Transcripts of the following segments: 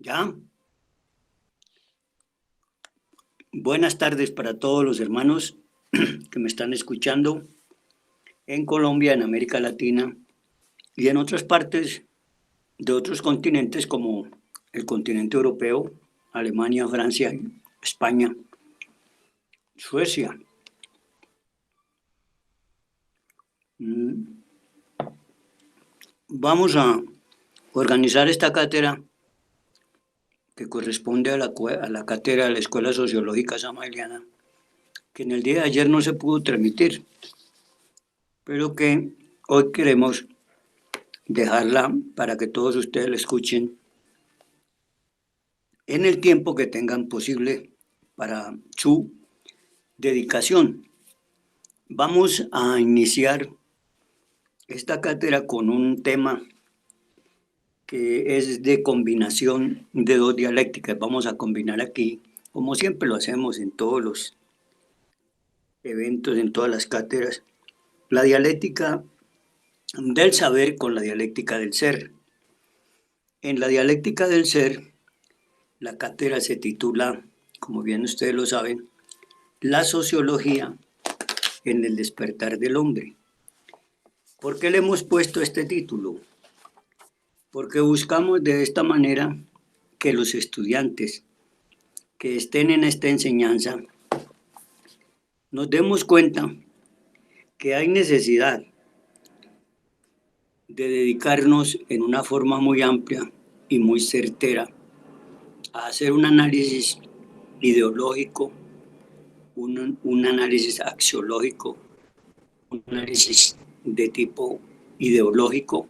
¿Ya? Buenas tardes para todos los hermanos que me están escuchando en Colombia, en América Latina y en otras partes de otros continentes como el continente europeo, Alemania, Francia, España, Suecia. Vamos a organizar esta cátedra que corresponde a la cátedra de la Escuela Sociológica Samaeliana, que en el día de ayer no se pudo transmitir, pero que hoy queremos dejarla para que todos ustedes la escuchen en el tiempo que tengan posible para su dedicación. Vamos a iniciar esta cátedra con un tema que es de combinación de dos dialécticas. Vamos a combinar aquí, como siempre lo hacemos en todos los eventos, en todas las cátedras, la dialéctica del saber con la dialéctica del ser. En la dialéctica del ser, la cátedra se titula, como bien ustedes lo saben, La sociología en el despertar del hombre. ¿Por qué le hemos puesto este título? Porque buscamos de esta manera que los estudiantes que estén en esta enseñanza nos demos cuenta que hay necesidad de dedicarnos en una forma muy amplia y muy certera a hacer un análisis ideológico, un análisis axiológico, un análisis de tipo ideológico.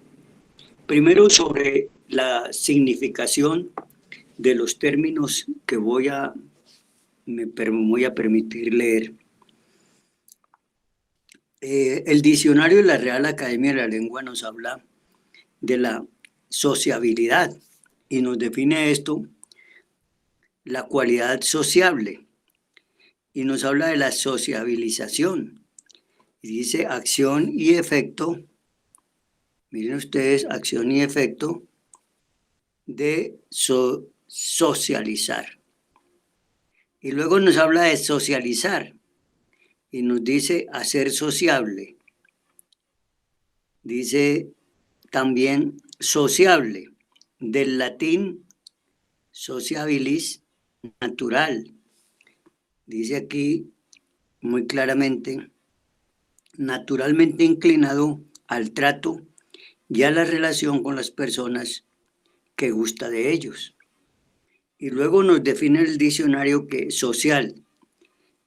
Primero sobre la significación de los términos que me voy a permitir leer. El diccionario de la Real Academia de la Lengua nos habla de la sociabilidad y nos define esto, la cualidad sociable, y nos habla de la sociabilización. Y dice acción y efecto, miren ustedes, acción y efecto de socializar. Y luego nos habla de socializar y nos dice hacer sociable. Dice también sociable, del latín sociabilis, natural. Dice aquí muy claramente, naturalmente inclinado al trato y a la relación con las personas que gusta de ellos. Y luego nos define el diccionario que social,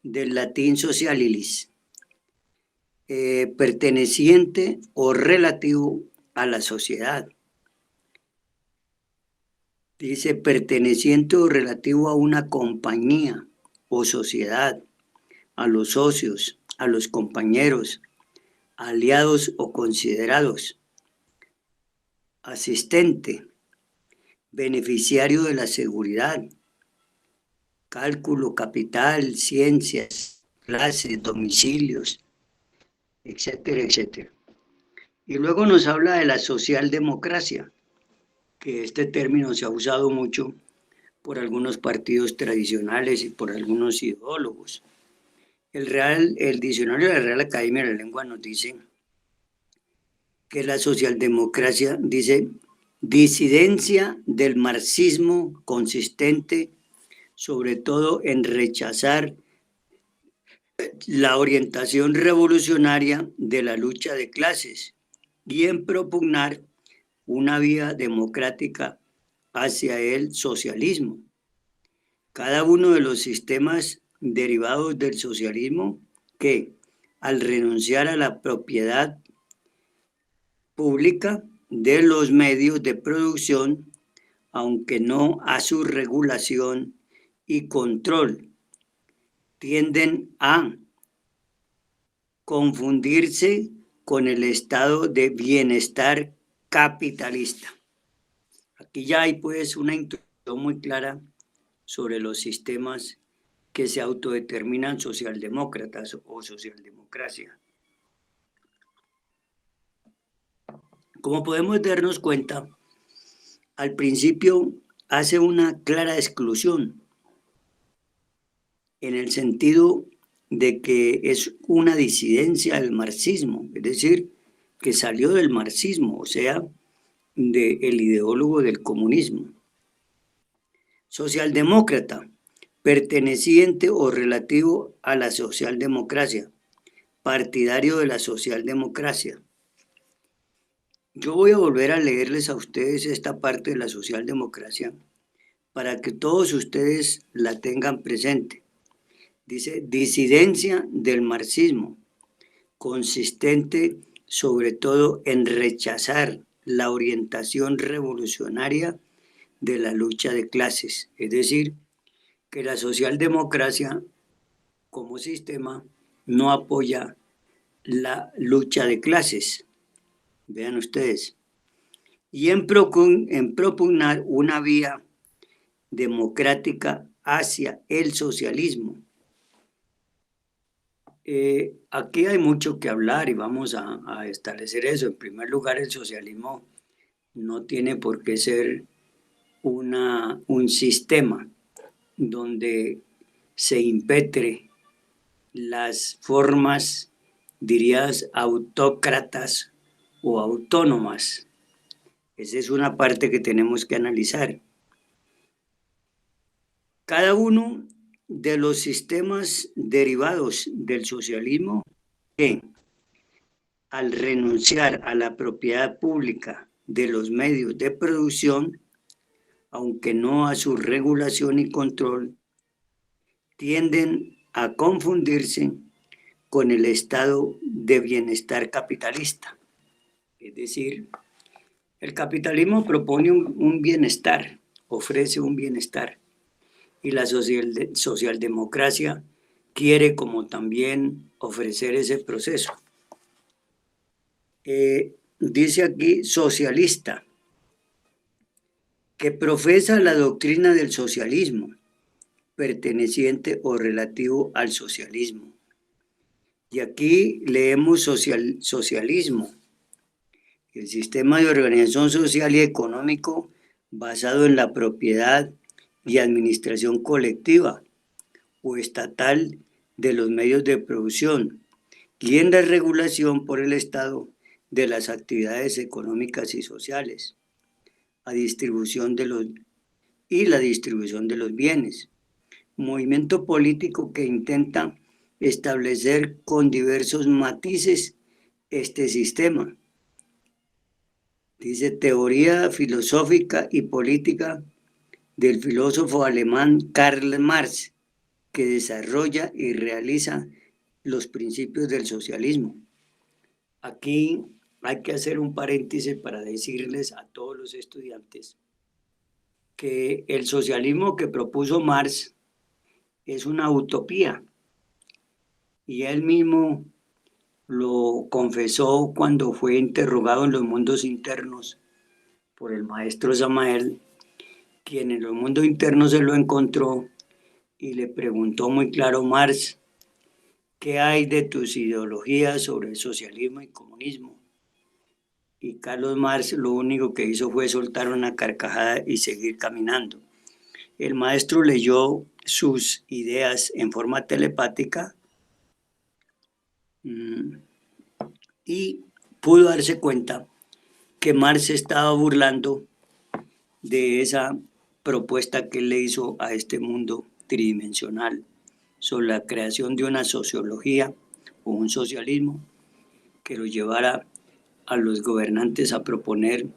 del latín socialilis, perteneciente o relativo a la sociedad. Dice perteneciente o relativo a una compañía o sociedad, a los socios, a los compañeros, aliados o considerados. Asistente, beneficiario de la seguridad, cálculo, capital, ciencias, clases, domicilios, etcétera, etcétera. Y luego nos habla de la socialdemocracia, que este término se ha usado mucho por algunos partidos tradicionales y por algunos ideólogos. El diccionario de la Real Academia de la Lengua nos dice que la socialdemocracia dice disidencia del marxismo consistente sobre todo en rechazar la orientación revolucionaria de la lucha de clases y en propugnar una vía democrática hacia el socialismo. Cada uno de los sistemas derivados del socialismo que, al renunciar a la propiedad pública de los medios de producción, aunque no a su regulación y control, tienden a confundirse con el estado de bienestar capitalista. Aquí ya hay pues una introducción muy clara sobre los sistemas que se autodeterminan socialdemócratas o socialdemocracia. Como podemos darnos cuenta, al principio hace una clara exclusión en el sentido de que es una disidencia del marxismo, es decir, que salió del marxismo, o sea, del ideólogo del comunismo. Socialdemócrata, perteneciente o relativo a la socialdemocracia, partidario de la socialdemocracia. Yo voy a volver a leerles a ustedes esta parte de la socialdemocracia para que todos ustedes la tengan presente. Dice, disidencia del marxismo, consistente sobre todo en rechazar la orientación revolucionaria de la lucha de clases, es decir, que la socialdemocracia como sistema no apoya la lucha de clases, vean ustedes, y en propugnar una vía democrática hacia el socialismo. Aquí hay mucho que hablar y vamos a establecer eso. En primer lugar, el socialismo no tiene por qué ser un sistema donde se impetre las formas, dirías, autócratas o autónomas. Esa es una parte que tenemos que analizar. Cada uno de los sistemas derivados del socialismo que, al renunciar a la propiedad pública de los medios de producción, aunque no a su regulación y control, tienden a confundirse con el estado de bienestar capitalista. Es decir, el capitalismo propone un bienestar, ofrece un bienestar, y la socialdemocracia quiere como también ofrecer ese proceso. Dice aquí socialista, que profesa la doctrina del socialismo, perteneciente o relativo al socialismo. Y aquí leemos socialismo, el sistema de organización social y económico basado en la propiedad y administración colectiva o estatal de los medios de producción y en la regulación por el Estado de las actividades económicas y sociales, la distribución de los bienes. Movimiento político que intenta establecer con diversos matices este sistema. Dice teoría filosófica y política del filósofo alemán Karl Marx, que desarrolla y realiza los principios del socialismo. Aquí hay que hacer un paréntesis para decirles a todos los estudiantes que el socialismo que propuso Marx es una utopía y él mismo lo confesó cuando fue interrogado en los mundos internos por el maestro Samael, quien en los mundos internos se lo encontró y le preguntó muy claro: Marx, ¿qué hay de tus ideologías sobre el socialismo y comunismo? Y Carlos Marx lo único que hizo fue soltar una carcajada y seguir caminando. El maestro leyó sus ideas en forma telepática y pudo darse cuenta que Marx estaba burlando de esa propuesta que él le hizo a este mundo tridimensional sobre la creación de una sociología o un socialismo que lo llevara a los gobernantes a proponer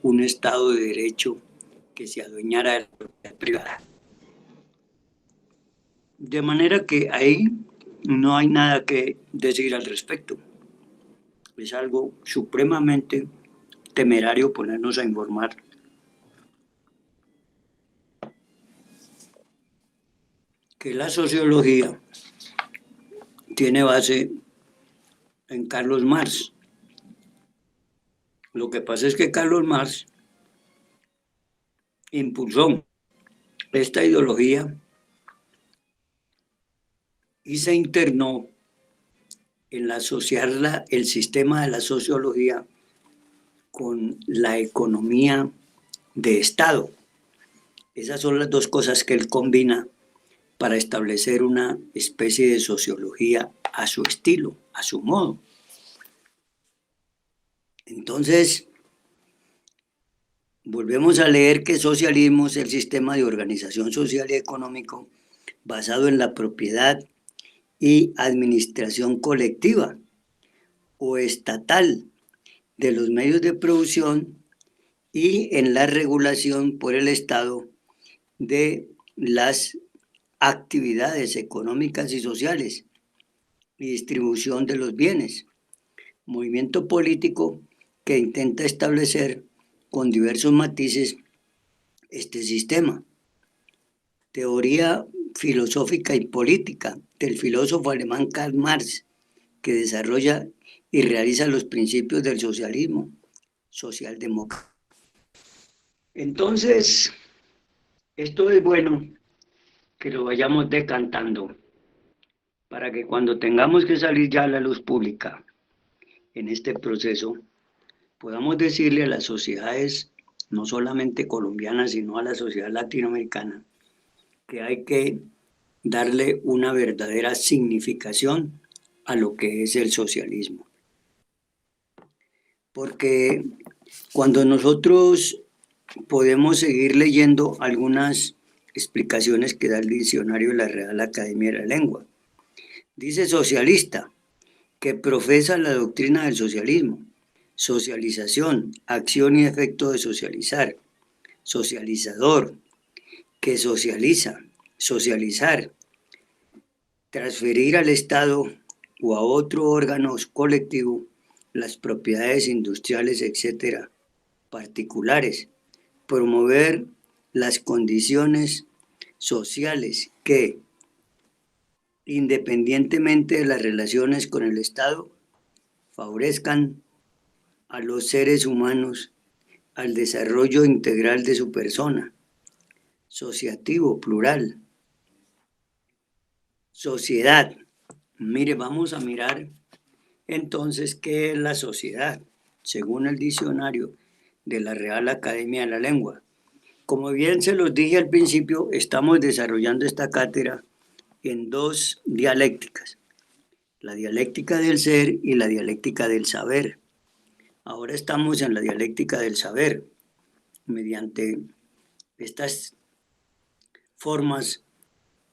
un Estado de Derecho que se adueñara de la propiedad privada. De manera que ahí no hay nada que decir al respecto. Es algo supremamente temerario ponernos a informar. Que la sociología tiene base en Carlos Marx. Lo que pasa es que Carlos Marx impulsó esta ideología y se internó en asociar el sistema de la sociología con la economía de Estado. Esas son las dos cosas que él combina para establecer una especie de sociología a su estilo, a su modo. Entonces, volvemos a leer que socialismo es el sistema de organización social y económico basado en la propiedad y administración colectiva o estatal de los medios de producción y en la regulación por el Estado de las actividades económicas y sociales y distribución de los bienes. Movimiento político que intenta establecer con diversos matices este sistema. Teoría filosófica y política del filósofo alemán Karl Marx, que desarrolla y realiza los principios del socialismo socialdemócrata. Entonces, esto es bueno que lo vayamos decantando para que cuando tengamos que salir ya a la luz pública en este proceso, podamos decirle a las sociedades, no solamente colombianas, sino a la sociedad latinoamericana, que hay que darle una verdadera significación a lo que es el socialismo. Porque cuando nosotros podemos seguir leyendo algunas explicaciones que da el diccionario de la Real Academia de la Lengua, dice socialista, que profesa la doctrina del socialismo, socialización, acción y efecto de socializar, socializador, que socializa, socializar, transferir al Estado o a otro órgano colectivo las propiedades industriales, etcétera, particulares, promover las condiciones sociales que, independientemente de las relaciones con el Estado, favorezcan a los seres humanos al desarrollo integral de su persona, asociativo, plural, sociedad. Mire, vamos a mirar entonces qué es la sociedad, según el diccionario de la Real Academia de la Lengua. Como bien se los dije al principio, estamos desarrollando esta cátedra en dos dialécticas, la dialéctica del ser y la dialéctica del saber. Ahora estamos en la dialéctica del saber, mediante estas formas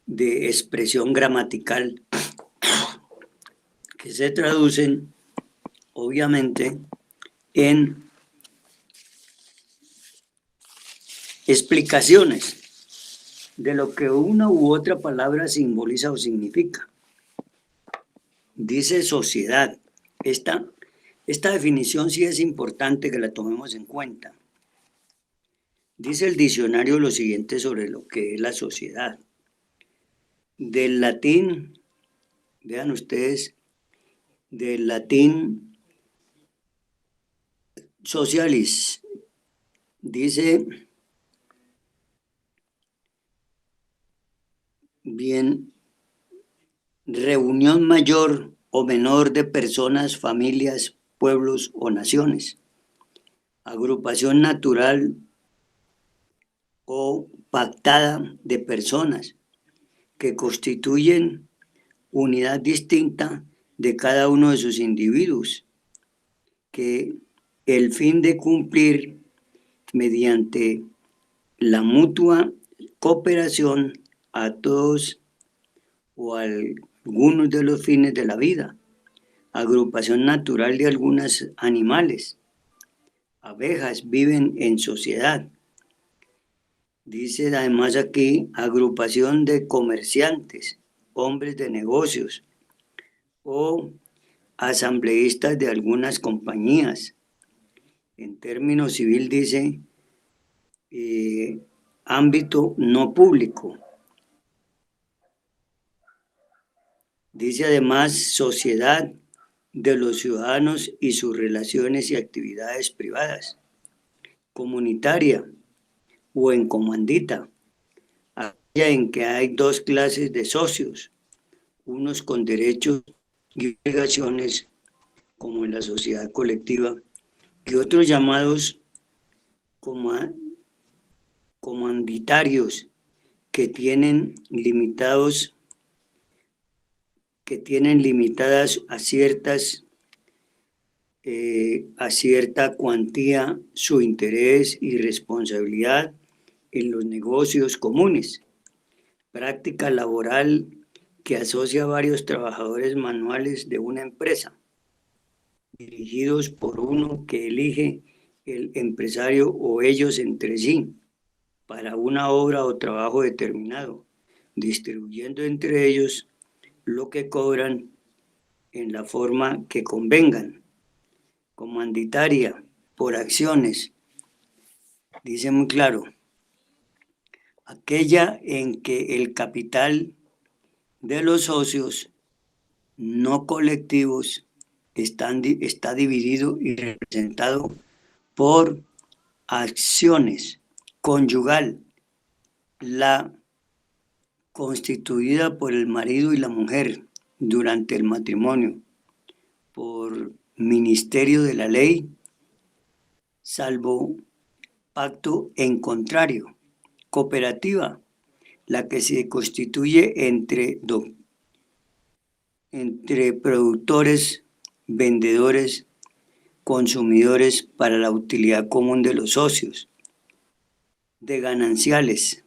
de expresión gramatical que se traducen, obviamente, en explicaciones de lo que una u otra palabra simboliza o significa. Dice sociedad. Esta definición sí es importante que la tomemos en cuenta. Dice el diccionario lo siguiente sobre lo que es la sociedad. Del latín, vean ustedes, del latín socialis, dice bien, reunión mayor o menor de personas, familias, pueblos o naciones. Agrupación natural o pactada de personas que constituyen unidad distinta de cada uno de sus individuos, que el fin de cumplir mediante la mutua cooperación a todos o algunos de los fines de la vida, agrupación natural de algunos animales, abejas viven en sociedad. Dice además aquí, agrupación de comerciantes, hombres de negocios o asambleístas de algunas compañías. En términos civil dice ámbito no público. Dice además sociedad de los ciudadanos y sus relaciones y actividades privadas, comunitaria o en comandita, aquella en que hay dos clases de socios, unos con derechos y obligaciones, como en la sociedad colectiva, y otros llamados comanditarios que tienen limitadas a cierta cuantía su interés y responsabilidad en los negocios comunes. Práctica laboral que asocia a varios trabajadores manuales de una empresa, dirigidos por uno que elige el empresario o ellos entre sí, para una obra o trabajo determinado, distribuyendo entre ellos lo que cobran en la forma que convengan. Comanditaria, por acciones, dice muy claro, aquella en que el capital de los socios no colectivos está dividido y representado por acciones, conyugal, la constituida por el marido y la mujer durante el matrimonio, por ministerio de la ley, salvo pacto en contrario, cooperativa, la que se constituye entre productores, vendedores, consumidores para la utilidad común de los socios, de gananciales,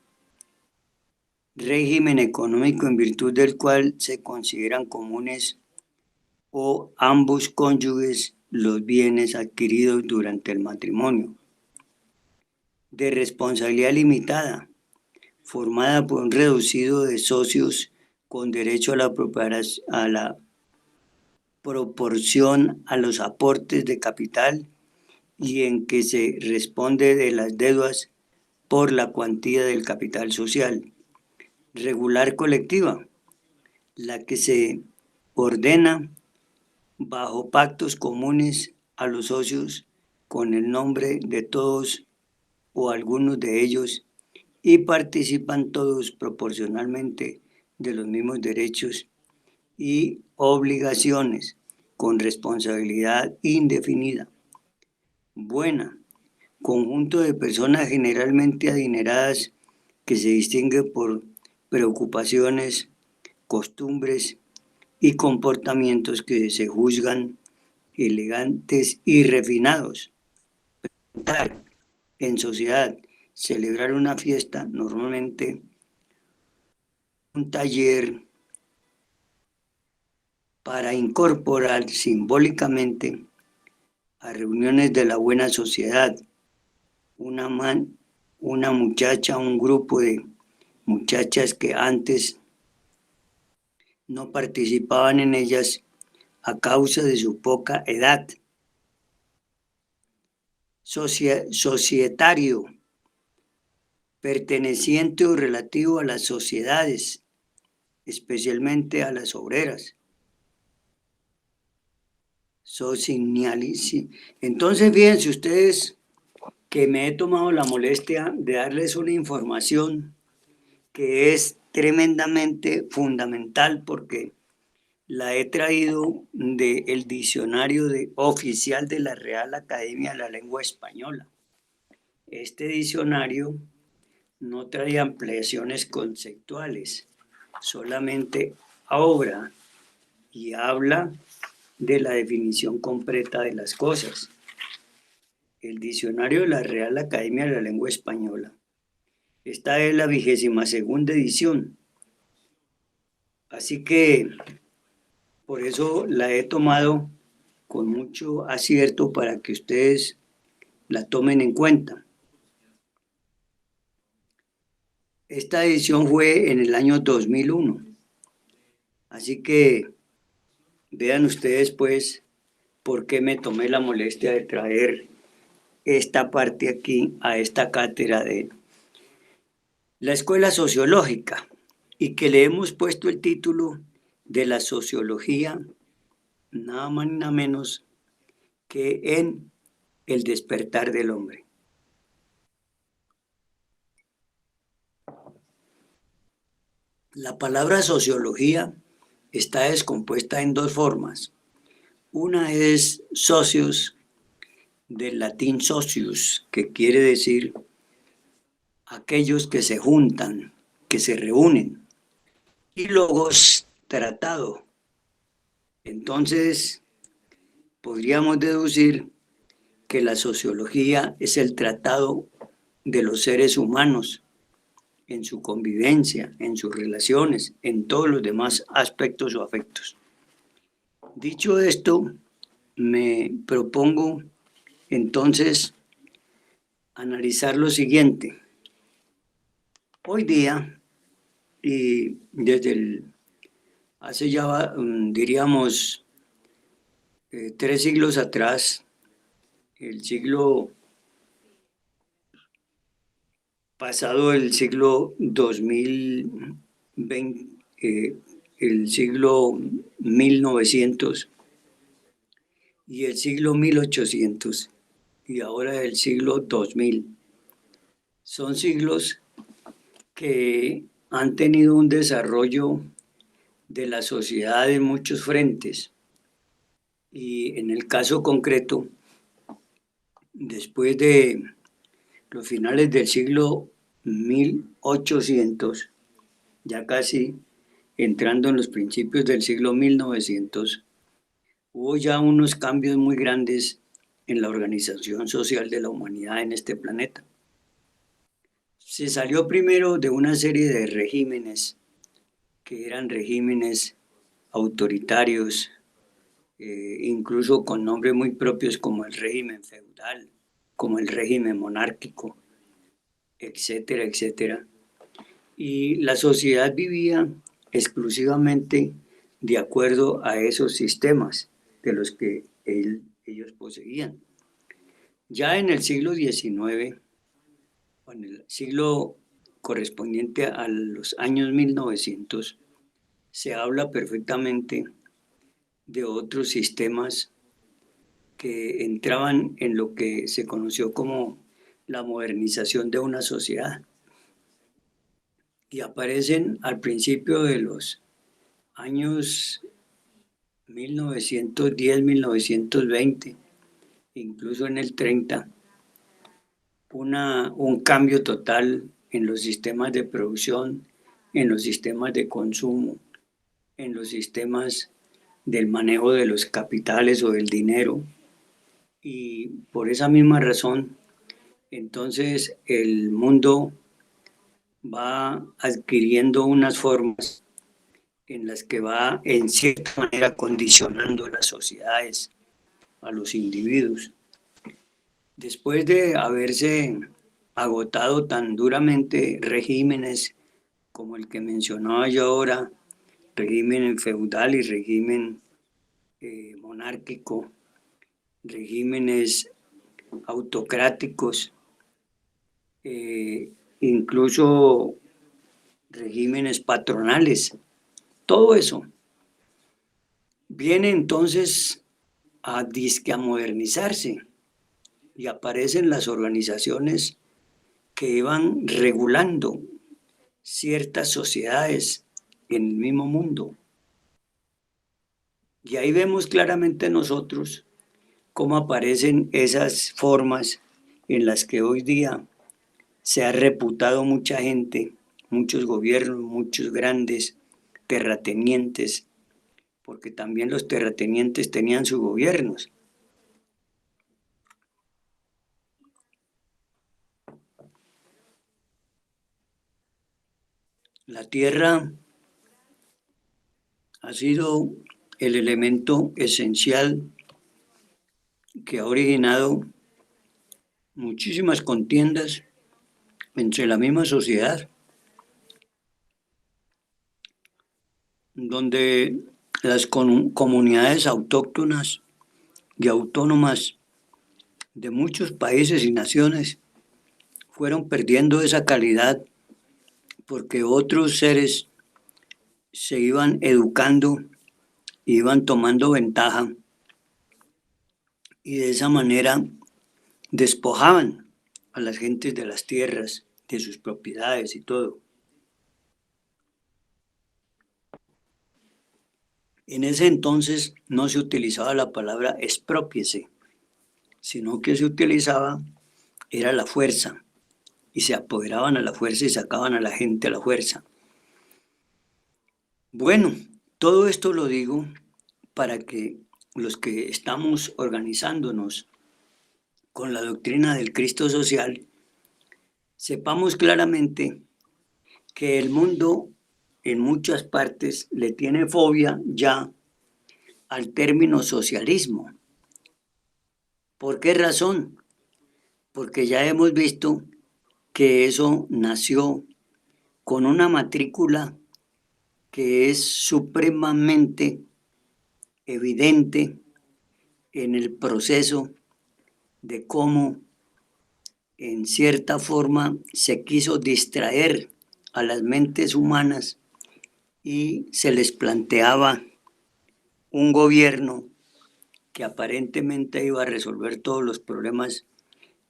régimen económico en virtud del cual se consideran comunes o ambos cónyuges los bienes adquiridos durante el matrimonio, de responsabilidad limitada, formada por un reducido de socios con derecho a la proporción a los aportes de capital y en que se responde de las deudas por la cuantía del capital social. Regular colectiva, la que se ordena bajo pactos comunes a los socios con el nombre de todos o algunos de ellos y participan todos proporcionalmente de los mismos derechos y obligaciones con responsabilidad indefinida. Buena, conjunto de personas generalmente adineradas que se distingue por preocupaciones, costumbres y comportamientos que se juzgan elegantes y refinados. En sociedad, celebrar una fiesta, normalmente un taller para incorporar simbólicamente a reuniones de la buena sociedad, una muchacha, un grupo de muchachas que antes no participaban en ellas a causa de su poca edad. Societario, perteneciente o relativo a las sociedades, especialmente a las obreras. Entonces, fíjense ustedes que me he tomado la molestia de darles una información que es tremendamente fundamental porque la he traído del diccionario oficial de la Real Academia de la Lengua Española. Este diccionario no trae ampliaciones conceptuales, solamente obra y habla de la definición completa de las cosas. El diccionario de la Real Academia de la Lengua Española. Esta es la 22ª edición. Así que por eso la he tomado con mucho acierto para que ustedes la tomen en cuenta. Esta edición fue en el año 2001. Así que vean ustedes pues por qué me tomé la molestia de traer esta parte aquí a esta cátedra de la Escuela Sociológica y que le hemos puesto el título de la sociología, nada más ni nada menos que en el despertar del hombre. La palabra sociología está descompuesta en dos formas. Una es socios, del latín socius, que quiere decir aquellos que se juntan, que se reúnen, y logos, tratado. Entonces, podríamos deducir que la sociología es el tratado de los seres humanos en su convivencia, en sus relaciones, en todos los demás aspectos o afectos. Dicho esto, me propongo entonces analizar lo siguiente. Hoy día, y hace ya, diríamos, 3 siglos atrás, el siglo pasado, el siglo 2020, el siglo 1900 y el siglo 1800 y ahora el siglo 2000. Son siglos que han tenido un desarrollo de la sociedad en muchos frentes. Y en el caso concreto, después de los finales del siglo 1800, ya casi entrando en los principios del siglo 1900, hubo ya unos cambios muy grandes en la organización social de la humanidad en este planeta. Se salió primero de una serie de regímenes que eran regímenes autoritarios, incluso con nombres muy propios como el régimen feudal, como el régimen monárquico, etcétera, etcétera. Y la sociedad vivía exclusivamente de acuerdo a esos sistemas de los que ellos poseían. Ya en el siglo XIX, o en el siglo correspondiente a los años 1900, se habla perfectamente de otros sistemas que entraban en lo que se conoció como la modernización de una sociedad. Y aparecen al principio de los años 1910, 1920, incluso en el 30, un cambio total en los sistemas de producción, en los sistemas de consumo, en los sistemas del manejo de los capitales o del dinero. Y por esa misma razón, entonces el mundo va adquiriendo unas formas en las que va en cierta manera condicionando las sociedades, a los individuos. Después de haberse agotado tan duramente regímenes como el que mencionaba yo ahora, régimen feudal y régimen monárquico, regímenes autocráticos, incluso regímenes patronales, todo eso viene entonces a modernizarse y aparecen las organizaciones que iban regulando ciertas sociedades en el mismo mundo. Y ahí vemos claramente nosotros cómo aparecen esas formas en las que hoy día se ha reputado mucha gente, muchos gobiernos, muchos grandes terratenientes, porque también los terratenientes tenían sus gobiernos. La tierra ha sido el elemento esencial que ha originado muchísimas contiendas entre la misma sociedad, donde las comunidades autóctonas y autónomas de muchos países y naciones fueron perdiendo esa calidad porque otros seres se iban educando, iban tomando ventaja y de esa manera despojaban a las gentes de las tierras, de sus propiedades y todo. En ese entonces no se utilizaba la palabra exprópiese, sino que se utilizaba era la fuerza, y se apoderaban a la fuerza y sacaban a la gente a la fuerza. Bueno, todo esto lo digo para que los que estamos organizándonos con la doctrina del Cristo social, sepamos claramente que el mundo en muchas partes le tiene fobia ya al término socialismo. ¿Por qué razón? Porque ya hemos visto que eso nació con una matrícula que es supremamente evidente en el proceso de cómo en cierta forma se quiso distraer a las mentes humanas y se les planteaba un gobierno que aparentemente iba a resolver todos los problemas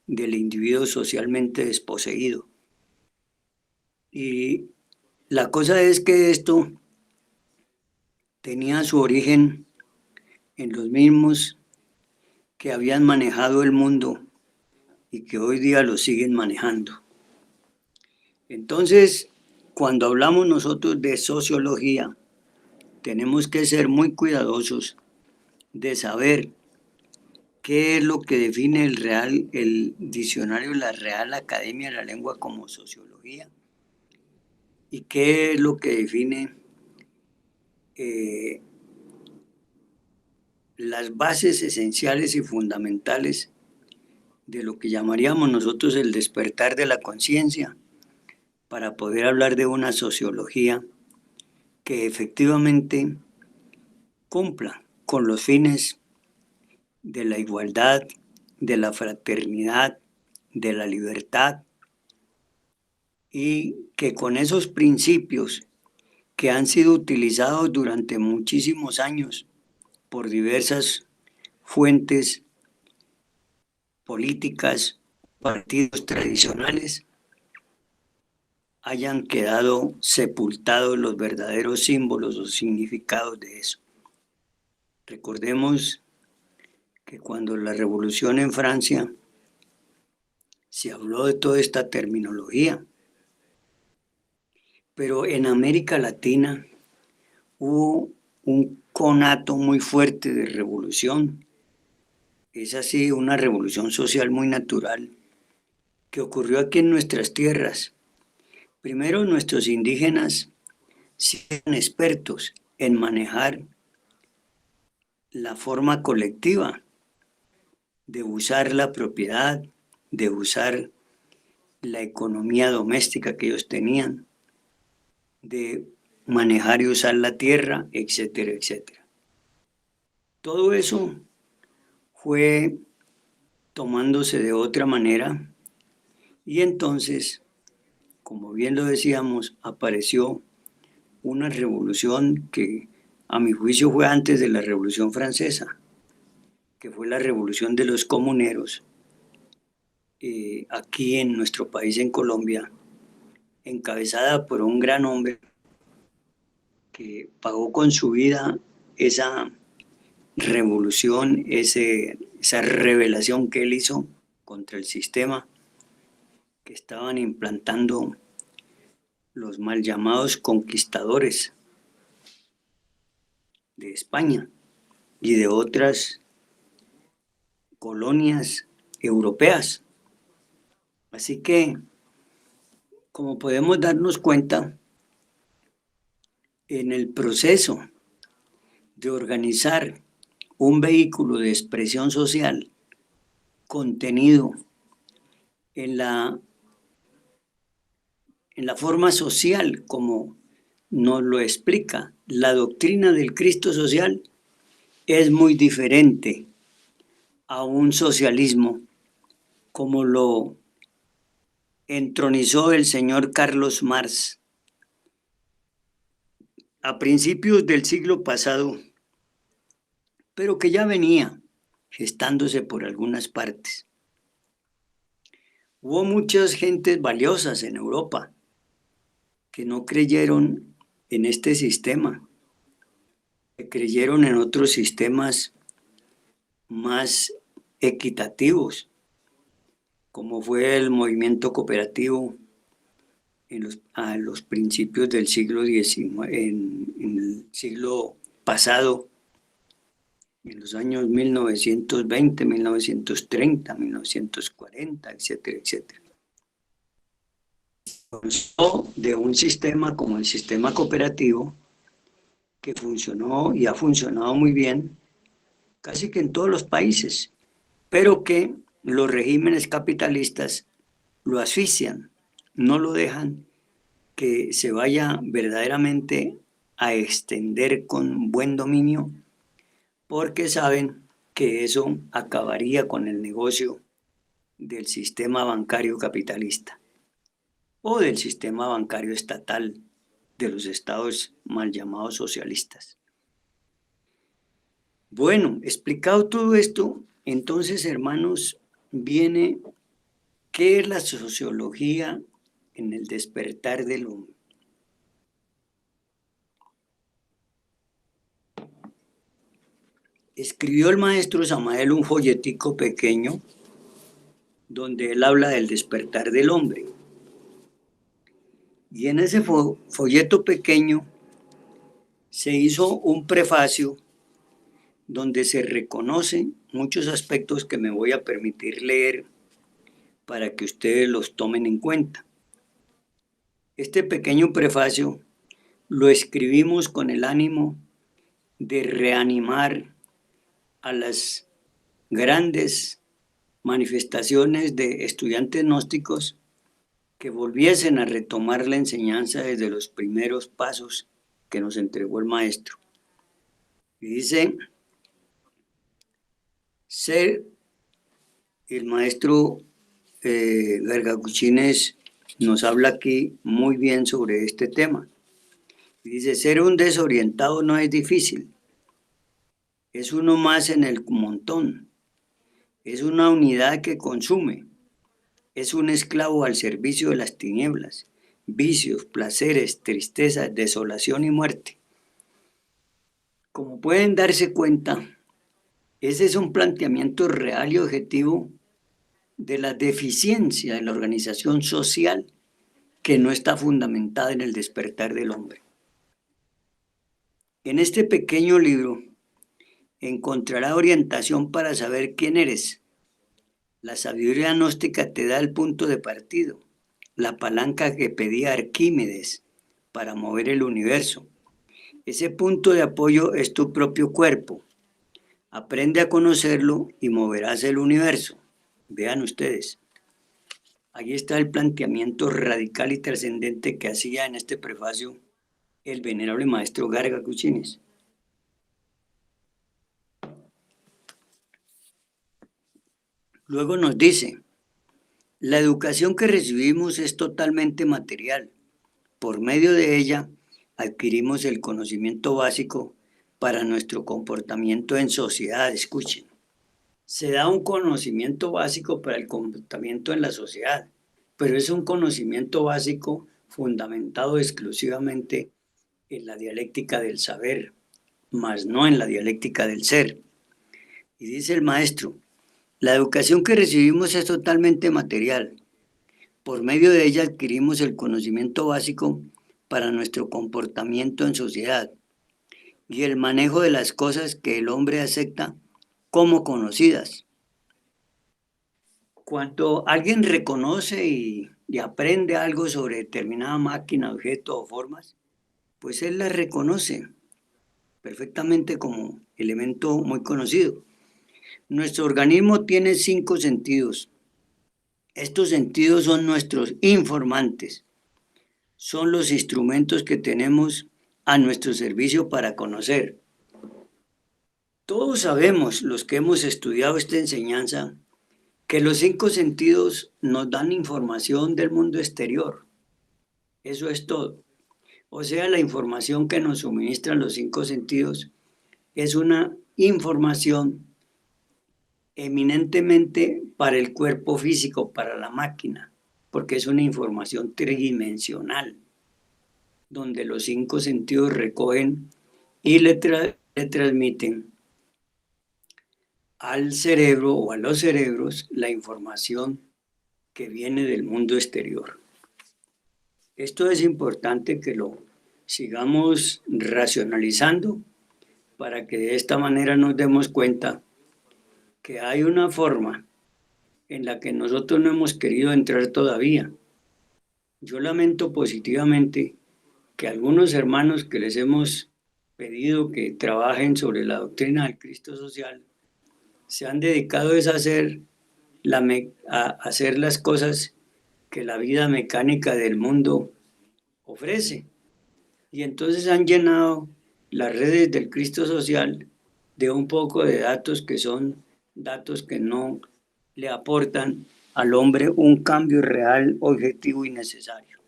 del individuo socialmente desposeído. Y la cosa es que esto tenía su origen en los mismos que habían manejado el mundo y que hoy día lo siguen manejando. Entonces, cuando hablamos nosotros de sociología, tenemos que ser muy cuidadosos de saber qué es lo que define el diccionario de la Real Academia de la Lengua como sociología y qué es lo que define eh, las bases esenciales y fundamentales de lo que llamaríamos nosotros el despertar de la conciencia para poder hablar de una sociología que efectivamente cumpla con los fines de la igualdad, de la fraternidad, de la libertad, y que con esos principios que han sido utilizados durante muchísimos años por diversas fuentes políticas, partidos tradicionales, hayan quedado sepultados los verdaderos símbolos o significados de eso. Recordemos que cuando la revolución en Francia se habló de toda esta terminología, pero en América Latina hubo un conato muy fuerte de revolución. Es así una revolución social muy natural que ocurrió aquí en nuestras tierras. Primero, nuestros indígenas eran expertos en manejar la forma colectiva de usar la propiedad, de usar la economía doméstica que ellos tenían, de manejar y usar la tierra, etcétera, etcétera. Todo eso fue tomándose de otra manera y entonces, como bien lo decíamos, apareció una revolución que a mi juicio fue antes de la Revolución Francesa, que fue la revolución de los comuneros, aquí en nuestro país, en Colombia, encabezada por un gran hombre que pagó con su vida esa revolución, esa revelación que él hizo contra el sistema que estaban implantando los mal llamados conquistadores de España y de otras colonias europeas. Así que, como podemos darnos cuenta, en el proceso de organizar un vehículo de expresión social contenido en la forma social como nos lo explica la doctrina del Cristo social, es muy diferente a un socialismo como lo entronizó el señor Carlos Marx a principios del siglo pasado, pero que ya venía gestándose por algunas partes. Hubo muchas gentes valiosas en Europa que no creyeron en este sistema, que creyeron en otros sistemas más equitativos, como fue el movimiento cooperativo a los principios del siglo XIX, en el siglo pasado, en los años 1920, 1930, 1940, etcétera, etcétera. De un sistema como el sistema cooperativo, que funcionó y ha funcionado muy bien, casi que en todos los países, pero que los regímenes capitalistas lo asfixian, no lo dejan que se vaya verdaderamente a extender con buen dominio, porque saben que eso acabaría con el negocio del sistema bancario capitalista o del sistema bancario estatal de los estados mal llamados socialistas. Bueno, explicado todo esto, entonces, hermanos, viene qué es la sociología en el despertar del hombre. Escribió el maestro Samael un folletico pequeño donde él habla del despertar del hombre. Y en ese folleto pequeño se hizo un prefacio donde se reconocen muchos aspectos que me voy a permitir leer para que ustedes los tomen en cuenta. Este pequeño prefacio lo escribimos con el ánimo de reanimar a las grandes manifestaciones de estudiantes gnósticos que volviesen a retomar la enseñanza desde los primeros pasos que nos entregó el maestro. Y dice, el maestro Gargacuchines nos habla aquí muy bien sobre este tema. Y dice, ser un desorientado no es difícil, es uno más en el montón, es una unidad que consume, es un esclavo al servicio de las tinieblas, vicios, placeres, tristeza, desolación y muerte. Como pueden darse cuenta, ese es un planteamiento real y objetivo de la deficiencia de la organización social que no está fundamentada en el despertar del hombre. En este pequeño libro encontrará orientación para saber quién eres. La sabiduría gnóstica te da el punto de partido, la palanca que pedía Arquímedes para mover el universo. Ese punto de apoyo es tu propio cuerpo. Aprende a conocerlo y moverás el universo. Vean ustedes. Ahí está el planteamiento radical y trascendente que hacía en este prefacio el venerable maestro Gargacuchines. Luego nos dice, la educación que recibimos es totalmente material. Por medio de ella adquirimos el conocimiento básico para nuestro comportamiento en sociedad. Escuchen, se da un conocimiento básico para el comportamiento en la sociedad, pero es un conocimiento básico fundamentado exclusivamente en la dialéctica del saber, mas no en la dialéctica del ser. Y dice el maestro, la educación que recibimos es totalmente material. Por medio de ella adquirimos el conocimiento básico para nuestro comportamiento en sociedad y el manejo de las cosas que el hombre acepta como conocidas. Cuando alguien reconoce y aprende algo sobre determinada máquina, objeto o formas, pues él la reconoce perfectamente como elemento muy conocido. Nuestro organismo tiene 5 sentidos. Estos sentidos son nuestros informantes, son los instrumentos que tenemos a nuestro servicio para conocer. Todos sabemos, los que hemos estudiado esta enseñanza, que los 5 sentidos nos dan información del mundo exterior. Eso es todo. O sea, la información que nos suministran los 5 sentidos es una información eminentemente para el cuerpo físico, para la máquina, porque es una información tridimensional, donde los 5 sentidos recogen y le transmiten al cerebro o a los cerebros la información que viene del mundo exterior. Esto es importante que lo sigamos racionalizando para que de esta manera nos demos cuenta que hay una forma en la que nosotros no hemos querido entrar todavía. Yo lamento positivamente que algunos hermanos que les hemos pedido que trabajen sobre la doctrina del Cristo social se han dedicado a hacer las cosas que la vida mecánica del mundo ofrece. Y entonces han llenado las redes del Cristo social de un poco de datos que son datos que no le aportan al hombre un cambio real, objetivo y necesario.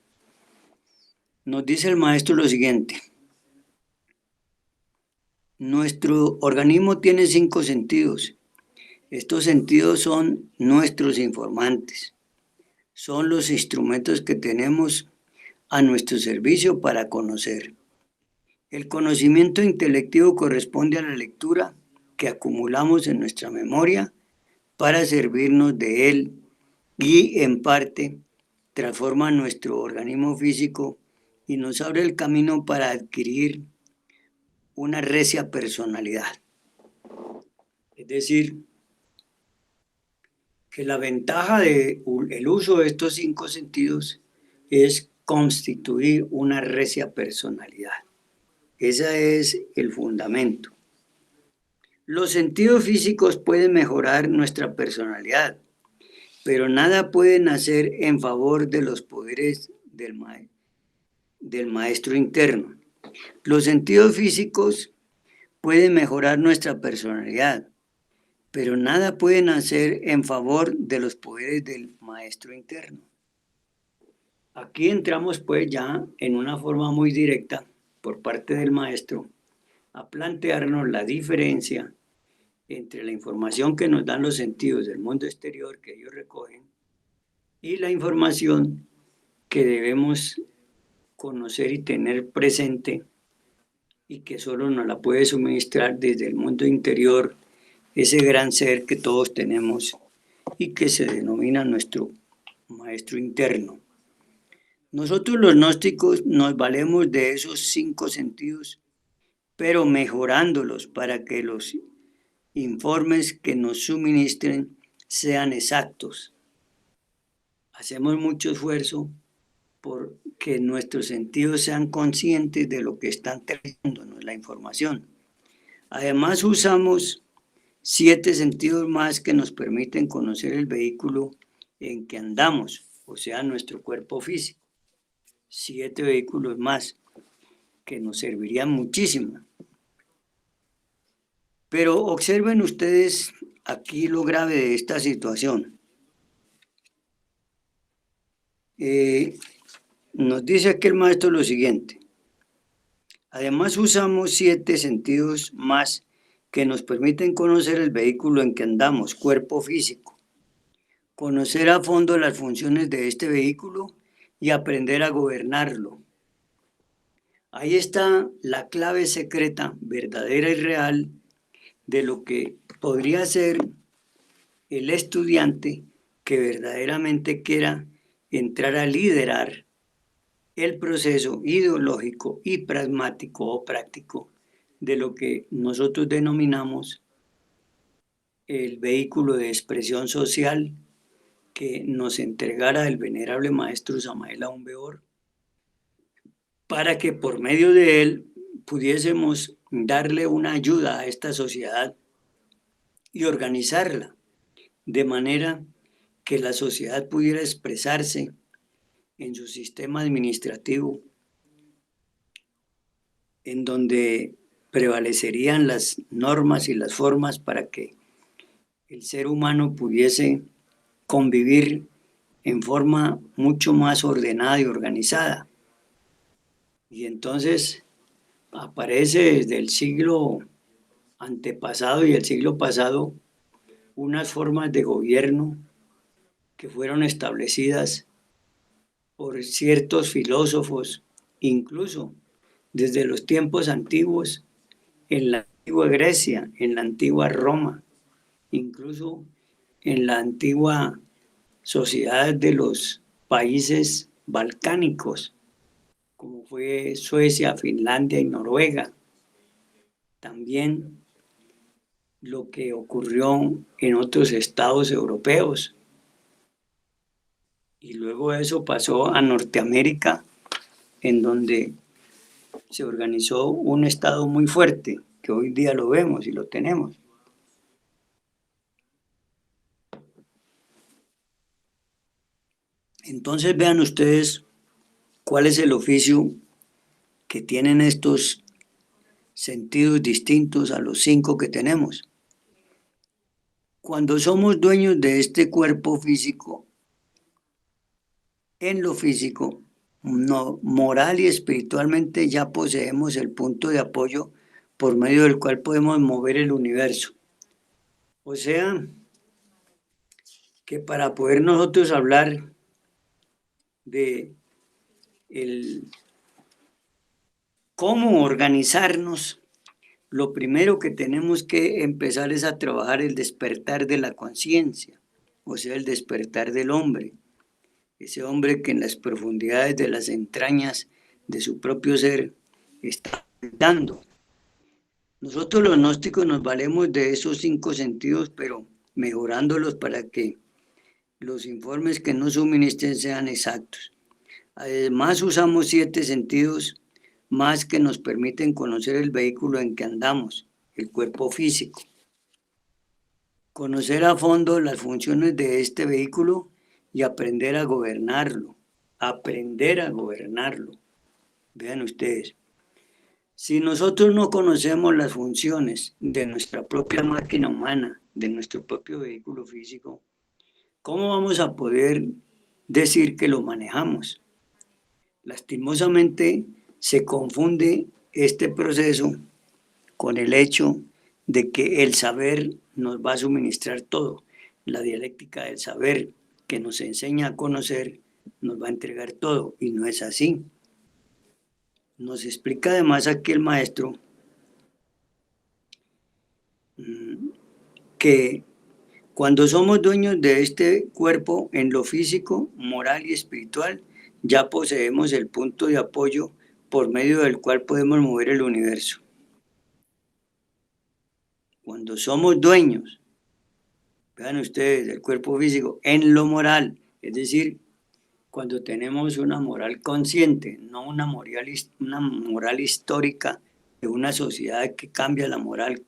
Nos dice el maestro lo siguiente: nuestro organismo tiene 5 sentidos. Estos sentidos son nuestros informantes, son los instrumentos que tenemos a nuestro servicio para conocer. El conocimiento intelectivo corresponde a la lectura que acumulamos en nuestra memoria para servirnos de él y, en parte, transforma nuestro organismo físico y nos abre el camino para adquirir una recia personalidad. Es decir, que la ventaja del uso de estos 5 sentidos es constituir una recia personalidad. Ese es el fundamento. Los sentidos físicos pueden mejorar nuestra personalidad, pero nada pueden hacer en favor de los poderes del maestro interno. Los sentidos físicos pueden mejorar nuestra personalidad, pero nada pueden hacer en favor de los poderes del maestro interno. Aquí entramos pues ya en una forma muy directa por parte del maestro a plantearnos la diferencia entre la información que nos dan los sentidos del mundo exterior que ellos recogen y la información que debemos conocer y tener presente y que solo nos la puede suministrar desde el mundo interior ese gran ser que todos tenemos y que se denomina nuestro maestro interno. Nosotros los gnósticos nos valemos de esos 5 sentidos, pero mejorándolos para que los informes que nos suministren sean exactos. Hacemos mucho esfuerzo por que nuestros sentidos sean conscientes de lo que están trayéndonos la información. Además, usamos 7 sentidos más que nos permiten conocer el vehículo en que andamos, o sea, nuestro cuerpo físico. 7 vehículos más que nos servirían muchísimo. Pero observen ustedes aquí lo grave de esta situación. Nos dice aquí el maestro lo siguiente: además usamos 7 sentidos más que nos permiten conocer el vehículo en que andamos, cuerpo físico, conocer a fondo las funciones de este vehículo y aprender a gobernarlo. Ahí está la clave secreta, verdadera y real, de lo que podría ser el estudiante que verdaderamente quiera entrar a liderar el proceso ideológico y pragmático o práctico de lo que nosotros denominamos el vehículo de expresión social que nos entregara el venerable maestro Samael Aún Weor, para que por medio de él pudiésemos darle una ayuda a esta sociedad y organizarla de manera que la sociedad pudiera expresarse en su sistema administrativo, en donde prevalecerían las normas y las formas para que el ser humano pudiese convivir en forma mucho más ordenada y organizada. Y entonces aparece desde el siglo antepasado y el siglo pasado unas formas de gobierno que fueron establecidas por ciertos filósofos, incluso desde los tiempos antiguos, en la antigua Grecia, en la antigua Roma, incluso en la antigua sociedades de los países balcánicos, como fue Suecia, Finlandia y Noruega. También lo que ocurrió en otros estados europeos. Y luego eso pasó a Norteamérica, en donde se organizó un estado muy fuerte, que hoy día lo vemos y lo tenemos. Entonces vean ustedes cuál es el oficio que tienen estos sentidos distintos a los 5 que tenemos. Cuando somos dueños de este cuerpo físico, en lo físico, no, moral y espiritualmente ya poseemos el punto de apoyo por medio del cual podemos mover el universo. O sea, que para poder nosotros hablar de cómo organizarnos, lo primero que tenemos que empezar es a trabajar el despertar de la conciencia, o sea, el despertar del hombre, ese hombre que en las profundidades de las entrañas de su propio ser está dando. Nosotros los gnósticos nos valemos de esos 5 sentidos, pero mejorándolos para que los informes que nos suministren sean exactos. Además usamos 7 sentidos más que nos permiten conocer el vehículo en que andamos, el cuerpo físico. Conocer a fondo las funciones de este vehículo y aprender a gobernarlo. Aprender a gobernarlo. Vean ustedes, si nosotros no conocemos las funciones de nuestra propia máquina humana, de nuestro propio vehículo físico, ¿cómo vamos a poder decir que lo manejamos? Lastimosamente se confunde este proceso con el hecho de que el saber nos va a suministrar todo. La dialéctica del saber que nos enseña a conocer nos va a entregar todo, y no es así. Nos explica además aquí el maestro que cuando somos dueños de este cuerpo en lo físico, moral y espiritual, ya poseemos el punto de apoyo por medio del cual podemos mover el universo. Cuando somos dueños, vean ustedes, del cuerpo físico en lo moral, es decir, cuando tenemos una moral consciente, no una moral histórica de una sociedad que cambia la moral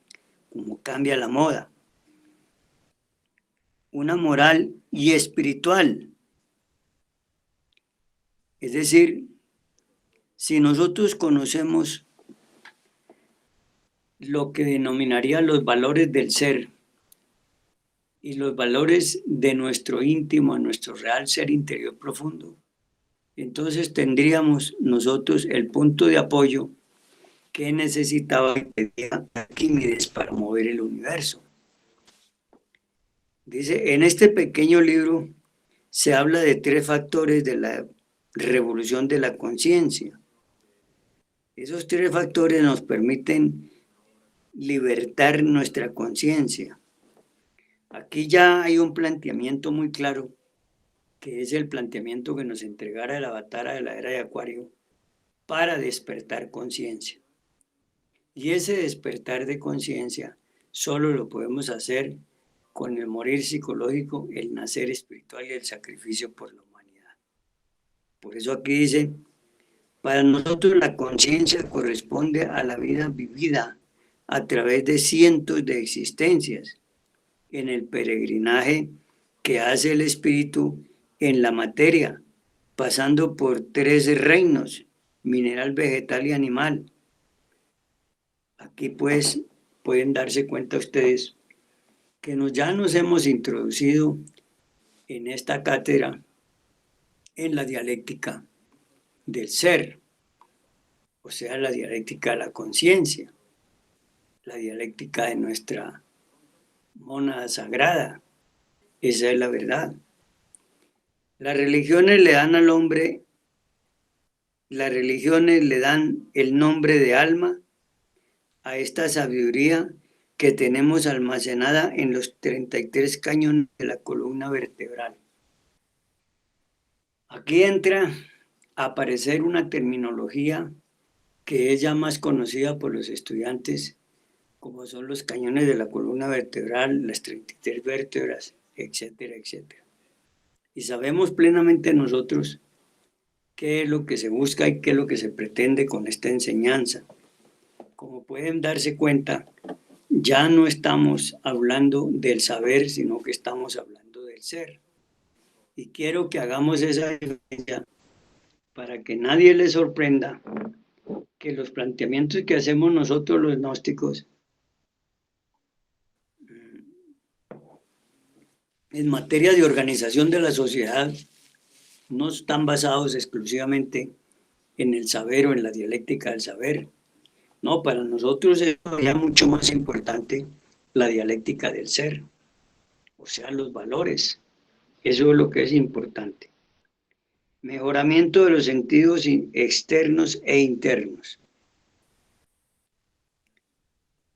como cambia la moda. Una moral y espiritual. Es decir, si nosotros conocemos lo que denominaría los valores del ser y los valores de nuestro íntimo, nuestro real ser interior profundo, entonces tendríamos nosotros el punto de apoyo que necesitaba Arquímedes para mover el universo. Dice, en este pequeño libro se habla de 3 factores de la revolución de la conciencia. Esos 3 factores nos permiten libertar nuestra conciencia. Aquí ya hay un planteamiento muy claro, que es el planteamiento que nos entregara el avatar de la era de Acuario para despertar conciencia. Y ese despertar de conciencia solo lo podemos hacer con el morir psicológico, el nacer espiritual y el sacrificio por la humanidad. Por eso aquí dice, para nosotros la conciencia corresponde a la vida vivida a través de cientos de existencias en el peregrinaje que hace el espíritu en la materia, pasando por 3 reinos, mineral, vegetal y animal. Aquí pues pueden darse cuenta ustedes que ya nos hemos introducido en esta cátedra en la dialéctica del ser, o sea, la dialéctica de la conciencia, la dialéctica de nuestra mónada sagrada. Esa es la verdad. Las religiones le dan al hombre, las religiones le dan el nombre de alma a esta sabiduría que tenemos almacenada en los 33 cañones de la columna vertebral. Aquí entra a aparecer una terminología que es ya más conocida por los estudiantes, como son los cañones de la columna vertebral, las 33 vértebras, etcétera, etcétera. Y sabemos plenamente nosotros qué es lo que se busca y qué es lo que se pretende con esta enseñanza. Como pueden darse cuenta, ya no estamos hablando del saber, sino que estamos hablando del ser. Y quiero que hagamos esa diferencia para que nadie le sorprenda que los planteamientos que hacemos nosotros los gnósticos en materia de organización de la sociedad no están basados exclusivamente en el saber o en la dialéctica del saber. No, para nosotros es ya mucho más importante la dialéctica del ser, o sea, los valores. Eso es lo que es importante. Mejoramiento de los sentidos externos e internos.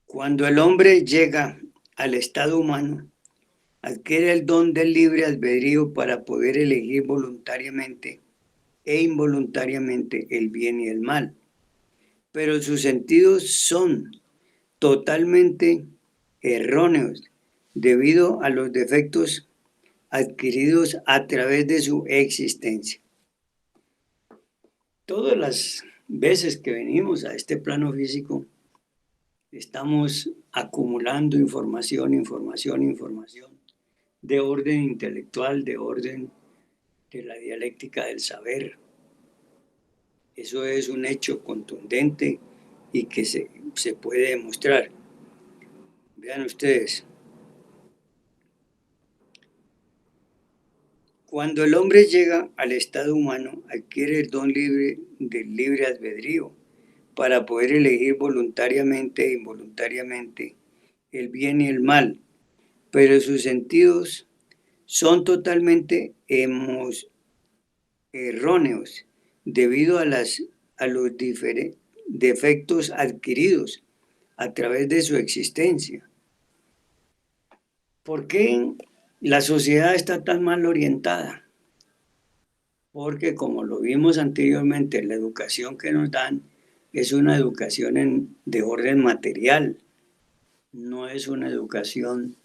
Cuando el hombre llega al estado humano, adquiere el don del libre albedrío para poder elegir voluntariamente e involuntariamente el bien y el mal. Pero sus sentidos son totalmente erróneos debido a los defectos adquiridos a través de su existencia. Todas las veces que venimos a este plano físico, estamos acumulando información de orden intelectual, de orden de la dialéctica del saber. Eso es un hecho contundente y que se puede demostrar. Vean ustedes, cuando el hombre llega al estado humano, adquiere el don libre del libre albedrío para poder elegir voluntariamente e involuntariamente el bien y el mal, pero sus sentidos son totalmente erróneos debido a los defectos adquiridos a través de su existencia. ¿Por qué la sociedad está tan mal orientada? Porque como lo vimos anteriormente, la educación que nos dan es una educación de orden material, no es una educación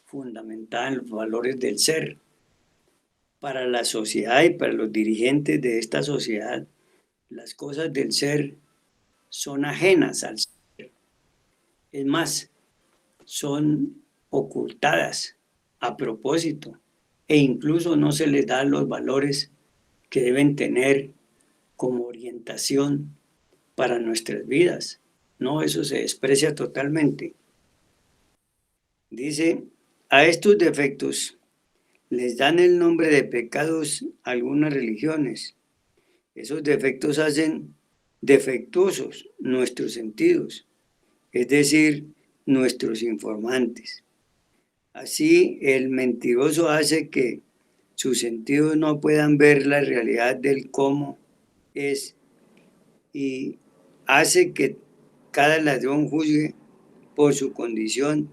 fundamental en los valores del ser. Para la sociedad y para los dirigentes de esta sociedad, las cosas del ser son ajenas al ser. Es más, son ocultadas a propósito e incluso no se les da los valores que deben tener como orientación para nuestras vidas. No, eso se desprecia totalmente. Dice, a estos defectos les dan el nombre de pecados algunas religiones. Esos defectos hacen defectuosos nuestros sentidos, es decir, nuestros informantes. Así, el mentiroso hace que sus sentidos no puedan ver la realidad del cómo es y hace que cada ladrón juzgue por su condición.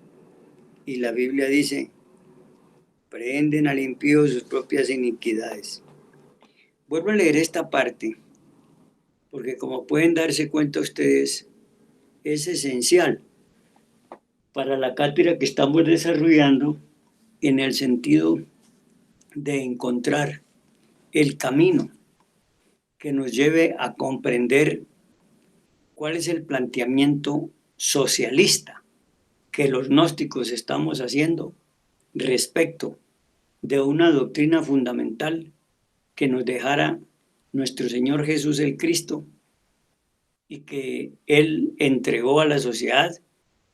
Y la Biblia dice, prenden al impío sus propias iniquidades. Vuelvo a leer esta parte, porque como pueden darse cuenta ustedes, es esencial para la cátedra que estamos desarrollando en el sentido de encontrar el camino que nos lleve a comprender cuál es el planteamiento socialista que los gnósticos estamos haciendo respecto de una doctrina fundamental que nos dejara nuestro Señor Jesús el Cristo y que Él entregó a la sociedad,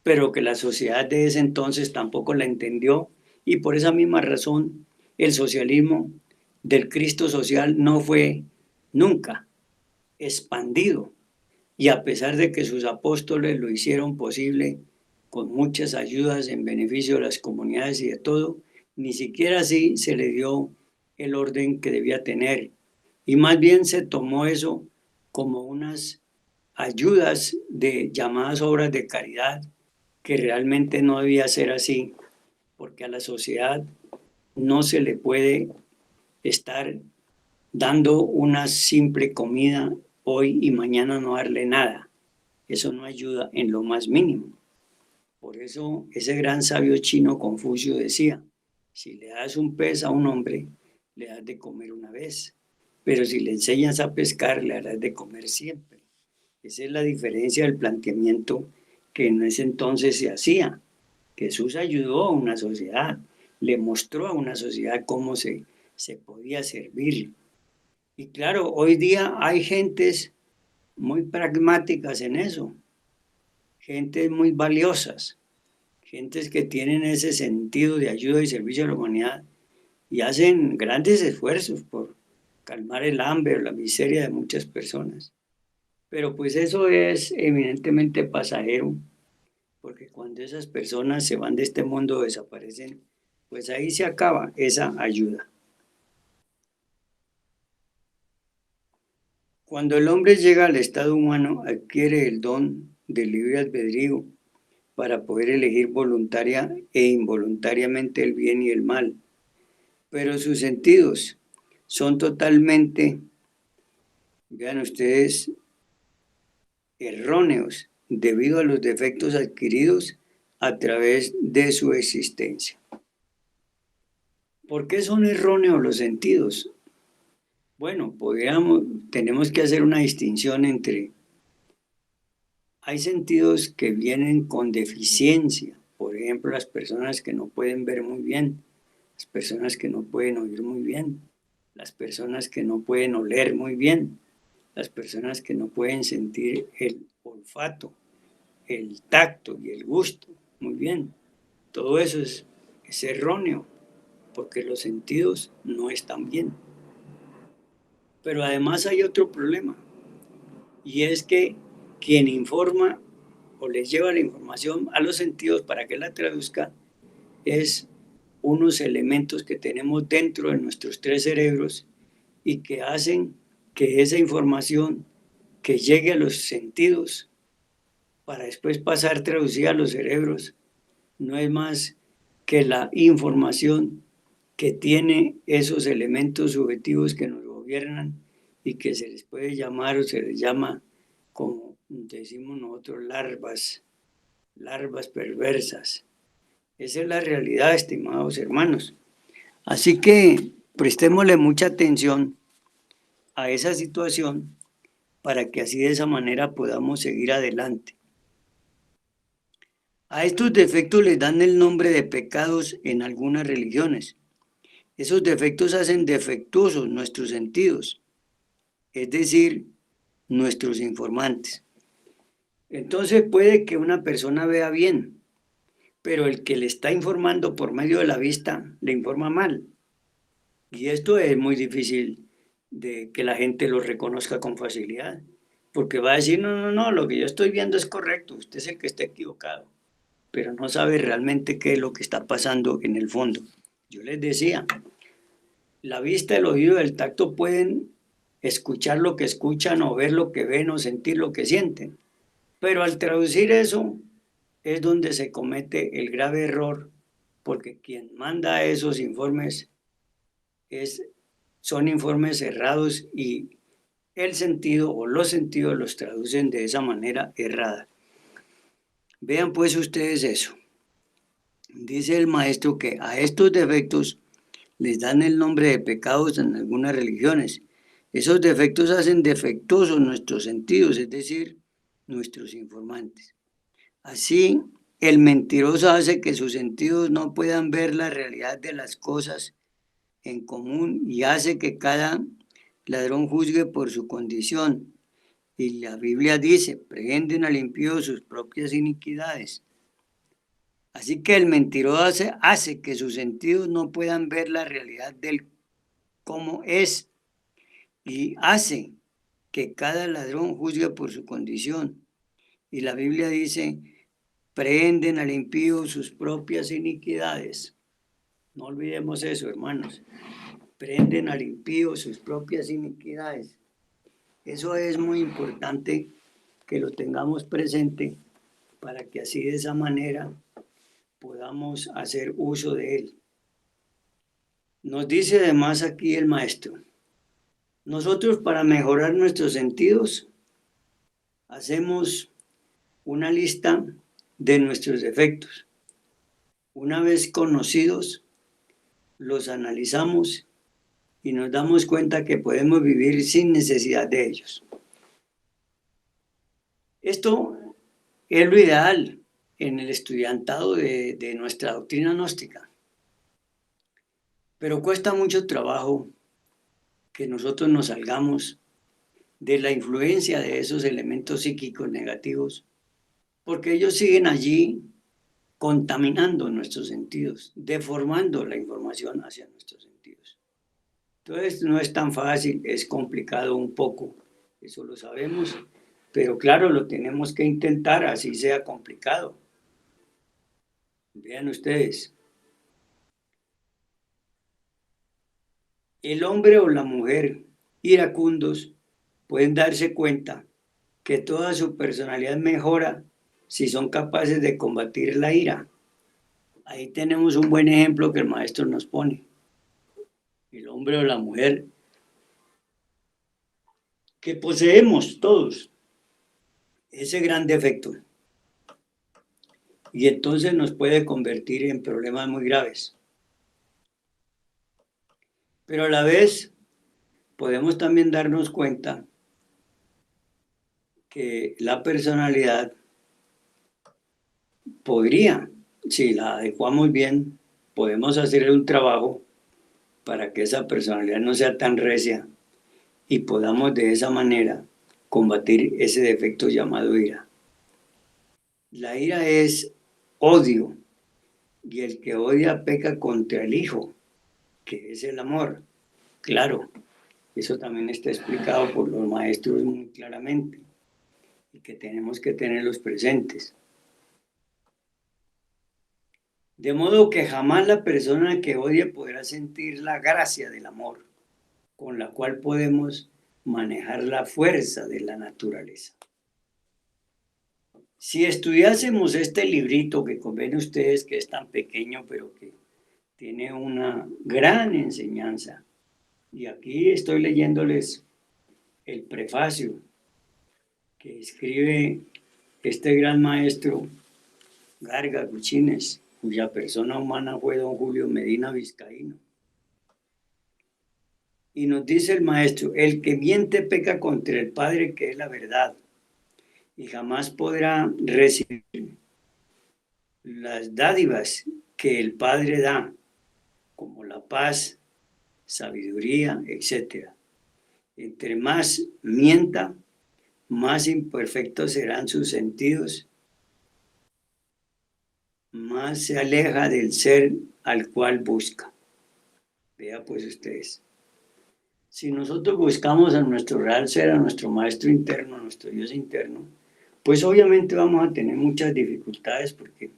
pero que la sociedad de ese entonces tampoco la entendió y por esa misma razón el socialismo del Cristo social no fue nunca expandido y a pesar de que sus apóstoles lo hicieron posible con muchas ayudas en beneficio de las comunidades y de todo, ni siquiera así se le dio el orden que debía tener. Y más bien se tomó eso como unas ayudas de llamadas obras de caridad, que realmente no debía ser así, porque a la sociedad no se le puede estar dando una simple comida hoy y mañana no darle nada. Eso no ayuda en lo más mínimo. Por eso ese gran sabio chino Confucio decía, si le das un pez a un hombre, le das de comer una vez, pero si le enseñas a pescar, le harás de comer siempre. Esa es la diferencia del planteamiento que en ese entonces se hacía. Jesús ayudó a una sociedad, le mostró a una sociedad cómo se podía servir. Y claro, hoy día hay gentes muy pragmáticas en eso, gentes muy valiosas, gentes que tienen ese sentido de ayuda y servicio a la humanidad y hacen grandes esfuerzos por calmar el hambre o la miseria de muchas personas. Pero pues eso es evidentemente pasajero, porque cuando esas personas se van de este mundo o desaparecen, pues ahí se acaba esa ayuda. Cuando el hombre llega al estado humano, adquiere el don del libre albedrío para poder elegir voluntaria e involuntariamente el bien y el mal, pero sus sentidos son totalmente, vean ustedes, erróneos debido a los defectos adquiridos a través de su existencia. ¿Por qué son erróneos los sentidos? Bueno, tenemos que hacer una distinción entre, hay sentidos que vienen con deficiencia, por ejemplo, las personas que no pueden ver muy bien, las personas que no pueden oír muy bien, las personas que no pueden oler muy bien, las personas que no pueden sentir el olfato, el tacto y el gusto muy bien. Todo eso es erróneo, porque los sentidos no están bien. Pero además hay otro problema, y es que quien informa o les lleva la información a los sentidos para que la traduzca es unos elementos que tenemos dentro de nuestros tres cerebros y que hacen que esa información que llegue a los sentidos para después pasar traducida a los cerebros no es más que la información que tiene esos elementos subjetivos que nos gobiernan y que se les puede llamar o se les llama, como decimos nosotros, larvas perversas. Esa es la realidad, estimados hermanos. Así que prestémosle mucha atención a esa situación para que así de esa manera podamos seguir adelante. A estos defectos les dan el nombre de pecados en algunas religiones. Esos defectos hacen defectuosos nuestros sentidos, es decir, nuestros informantes. Entonces puede que una persona vea bien, pero el que le está informando por medio de la vista le informa mal. Y esto es muy difícil de que la gente lo reconozca con facilidad, porque va a decir, no, no, no, lo que yo estoy viendo es correcto, usted es el que está equivocado, pero no sabe realmente qué es lo que está pasando en el fondo. Yo les decía, la vista, el oído y el tacto pueden escuchar lo que escuchan o ver lo que ven o sentir lo que sienten, pero al traducir eso es donde se comete el grave error, porque quien manda esos informes son informes errados y el sentido o los sentidos los traducen de esa manera errada. Vean pues ustedes eso. Dice el maestro que a estos defectos les dan el nombre de pecados en algunas religiones. Esos defectos hacen defectuosos nuestros sentidos, es decir, nuestros informantes. Así, el mentiroso hace que sus sentidos no puedan ver la realidad de las cosas en común y hace que cada ladrón juzgue por su condición. Y la Biblia dice, prehenden al impío sus propias iniquidades. Así que el mentiroso hace que sus sentidos no puedan ver la realidad del cómo es y hace que cada ladrón juzgue por su condición. Y la Biblia dice, prehenden al impío sus propias iniquidades. No olvidemos eso, hermanos. Prehenden al impío sus propias iniquidades. Eso es muy importante que lo tengamos presente para que así de esa manera podamos hacer uso de él. Nos dice además aquí el maestro, Nosotros, para mejorar nuestros sentidos, hacemos una lista de nuestros defectos. Una vez conocidos, los analizamos y nos damos cuenta que podemos vivir sin necesidad de ellos. Esto es lo ideal en el estudiantado de nuestra doctrina gnóstica. Pero cuesta mucho trabajo que nosotros nos salgamos de la influencia de esos elementos psíquicos negativos, porque ellos siguen allí contaminando nuestros sentidos, deformando la información hacia nuestros sentidos. Entonces no es tan fácil, es complicado un poco, eso lo sabemos, pero claro, lo tenemos que intentar, así sea complicado. Vean ustedes, el hombre o la mujer iracundos pueden darse cuenta que toda su personalidad mejora si son capaces de combatir la ira. Ahí tenemos un buen ejemplo que el maestro nos pone. El hombre o la mujer que poseemos todos ese gran defecto y entonces nos puede convertir en problemas muy graves. Pero a la vez podemos también darnos cuenta que la personalidad podría, si la adecuamos bien, podemos hacer un trabajo para que esa personalidad no sea tan recia y podamos de esa manera combatir ese defecto llamado ira. La ira es odio y el que odia peca contra el Hijo, que es el amor. Claro, eso también está explicado por los maestros muy claramente y que tenemos que tenerlos presentes. De modo que jamás la persona que odia podrá sentir la gracia del amor, con la cual podemos manejar la fuerza de la naturaleza. Si estudiásemos este librito que ven ustedes que es tan pequeño, pero que tiene una gran enseñanza, y aquí estoy leyéndoles el prefacio que escribe este gran maestro Garga Guchines, cuya persona humana fue don Julio Medina Vizcaíno. Y nos dice el maestro, el que miente peca contra el Padre, que es la verdad, y jamás podrá recibir las dádivas que el Padre da, como la paz, sabiduría, etc. Entre más mienta, más imperfectos serán sus sentidos, más se aleja del ser al cual busca. Vea pues ustedes. Si nosotros buscamos a nuestro real ser, a nuestro maestro interno, a nuestro Dios interno, pues obviamente vamos a tener muchas dificultades porque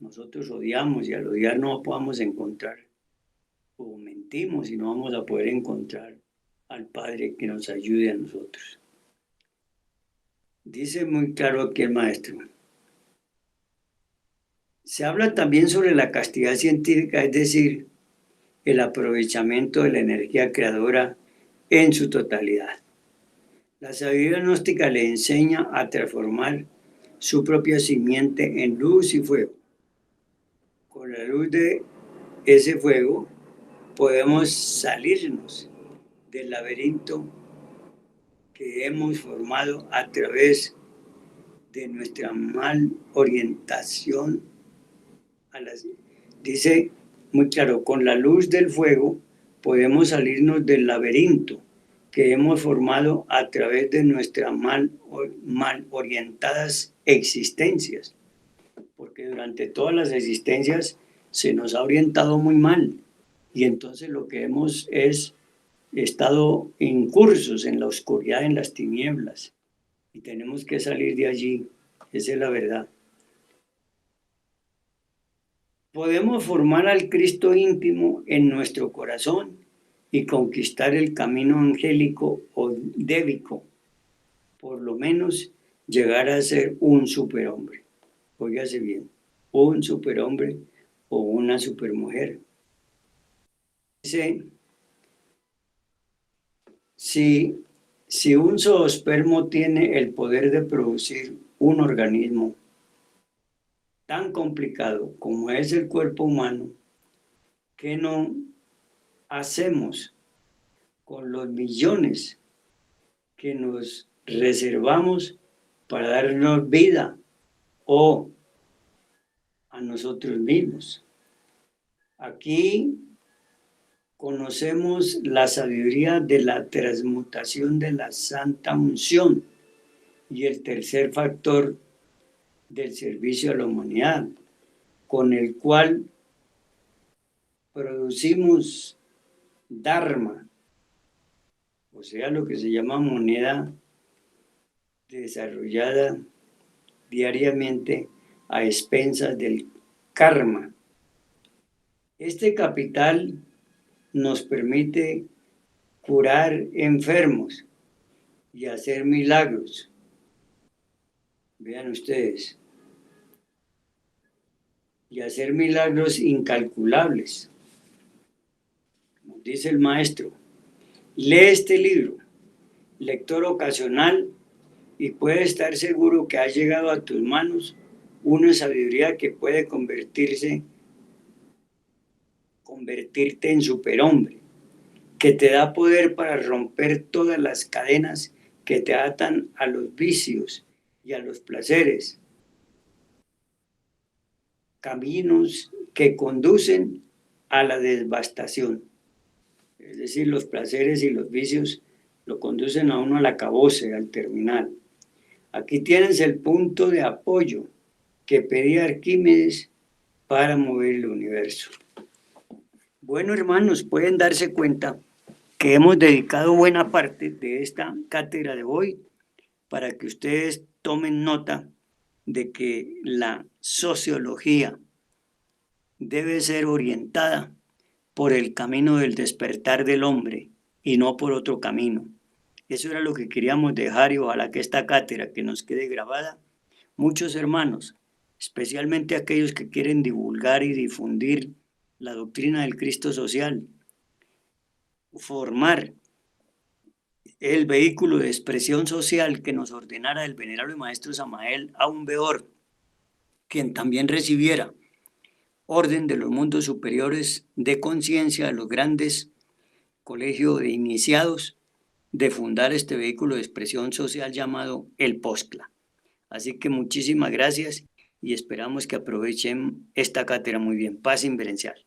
nosotros odiamos y al odiar no podamos encontrar, o mentimos y no vamos a poder encontrar al Padre que nos ayude a nosotros. Dice muy claro aquí el maestro. Se habla también sobre la castidad científica, es decir, el aprovechamiento de la energía creadora en su totalidad. La sabiduría gnóstica le enseña a transformar su propia simiente en luz y fuego. Con la luz de ese fuego podemos salirnos del laberinto que hemos formado a través de nuestra mal orientación a las... Dice muy claro, con la luz del fuego podemos salirnos del laberinto que hemos formado a través de nuestras mal orientadas existencias, porque durante todas las existencias se nos ha orientado muy mal y entonces lo que hemos es estado incursos en la oscuridad, en las tinieblas, y tenemos que salir de allí, esa es la verdad. Podemos formar al Cristo íntimo en nuestro corazón y conquistar el camino angélico o débico, por lo menos llegar a ser un superhombre. Óigase bien, un superhombre o una supermujer. Dice Si, si un zoospermo tiene el poder de producir un organismo tan complicado como es el cuerpo humano, ¿qué no hacemos con los millones que nos reservamos para darnos vida o a nosotros mismos? Aquí conocemos la sabiduría de la transmutación de la santa unción y el tercer factor del servicio a la humanidad, con el cual producimos dharma, o sea, lo que se llama moneda desarrollada diariamente a expensas del karma. Este capital nos permite curar enfermos y hacer milagros. Vean ustedes, y hacer milagros incalculables. Nos dice el maestro, lee este libro, lector ocasional, y puedes estar seguro que ha llegado a tus manos una sabiduría que puede convertirte en superhombre, que te da poder para romper todas las cadenas que te atan a los vicios y a los placeres, caminos que conducen a la devastación. Es decir, los placeres y los vicios lo conducen a uno al acabose, al terminal. Aquí tienes el punto de apoyo que pedía Arquímedes para mover el universo. Bueno, hermanos, pueden darse cuenta que hemos dedicado buena parte de esta cátedra de hoy para que ustedes tomen nota de que la sociología debe ser orientada por el camino del despertar del hombre y no por otro camino. Eso era lo que queríamos dejar y ojalá que esta cátedra que nos quede grabada. Muchos hermanos, especialmente aquellos que quieren divulgar y difundir la doctrina del Cristo social, formar el vehículo de expresión social que nos ordenara el venerable maestro Samael Aun Weor, quien también recibiera orden de los mundos superiores de conciencia de los grandes colegios de iniciados de fundar este vehículo de expresión social llamado el POSCLA. Así que muchísimas gracias y esperamos que aprovechen esta cátedra muy bien. Paz inverencial.